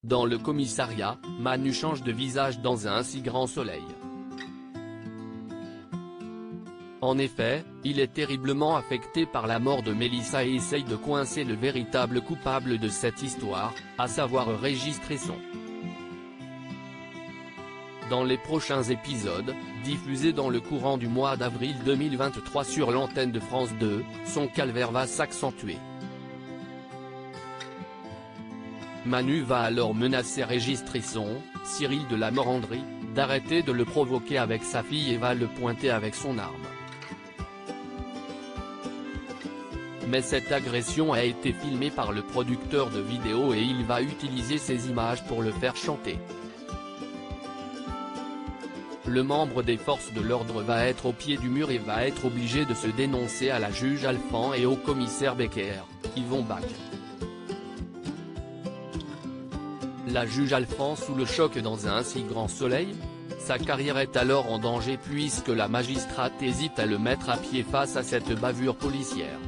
Dans le commissariat, Manu change de visage dans un si grand soleil. En effet, il est terriblement affecté par la mort de Mélissa et essaye de coincer le véritable coupable de cette histoire, à savoir Régis Cresson. Dans les prochains épisodes, diffusés dans le courant du mois d'avril 2023 sur l'antenne de France 2, son calvaire va s'accentuer. Manu va alors menacer Régis Cresson, Cyril de la Morandrie, d'arrêter de le provoquer avec sa fille et va le pointer avec son arme. Mais cette agression a été filmée par le producteur de vidéo et il va utiliser ces images pour le faire chanter. Le membre des forces de l'ordre va être au pied du mur et va être obligé de se dénoncer à la juge Alphand et au commissaire Becker, Yvon Bach. La juge Alphand sous le choc dans un si grand soleil? Sa carrière est alors en danger puisque la magistrate hésite à le mettre à pied face à cette bavure policière.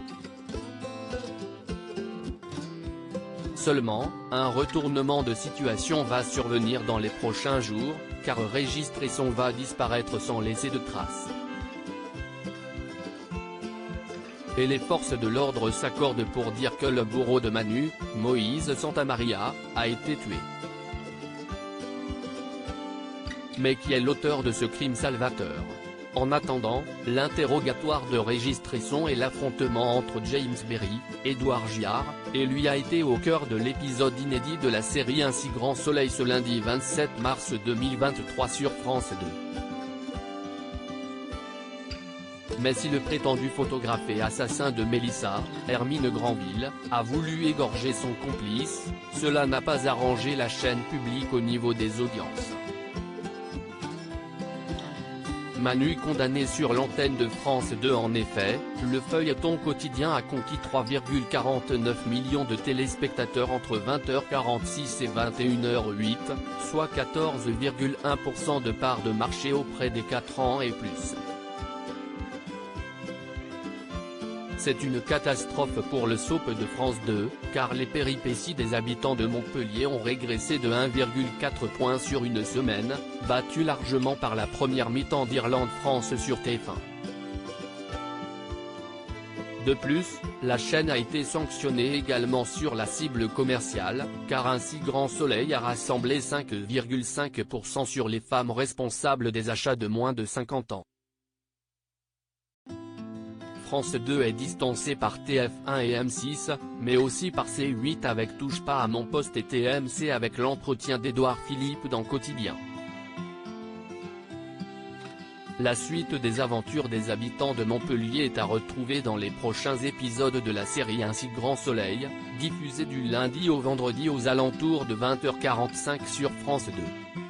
Seulement, un retournement de situation va survenir dans les prochains jours, car Régis Cresson va disparaître sans laisser de traces. Et les forces de l'ordre s'accordent pour dire que le bourreau de Manu, Moïse Santamaria, a été tué. Mais qui est l'auteur de ce crime salvateur? En attendant, l'interrogatoire de Régis Cresson et l'affrontement entre James Berry, Édouard Giard, et lui a été au cœur de l'épisode inédit de la série Un si grand soleil ce lundi 27 mars 2023 sur France 2. Mais si le prétendu photographe et assassin de Mélissa, Hermine Granville, a voulu égorger son complice, cela n'a pas arrangé la chaîne publique au niveau des audiences. Manu condamné sur l'antenne de France 2. En effet, le feuilleton quotidien a conquis 3,49 millions de téléspectateurs entre 20h46 et 21h08, soit 14,1% de part de marché auprès des 4 ans et plus. C'est une catastrophe pour le soap de France 2, car les péripéties des habitants de Montpellier ont régressé de 1,4 points sur une semaine, battu largement par la première mi-temps d'Irlande-France sur TF1. De plus, la chaîne a été sanctionnée également sur la cible commerciale, car Un si grand soleil a rassemblé 5,5% sur les femmes responsables des achats de moins de 50 ans. France 2 est distancé par TF1 et M6, mais aussi par C8 avec Touche pas à mon poste et TMC avec l'entretien d'Édouard Philippe dans Quotidien. La suite des aventures des habitants de Montpellier est à retrouver dans les prochains épisodes de la série Un si grand soleil, diffusée du lundi au vendredi aux alentours de 20h45 sur France 2.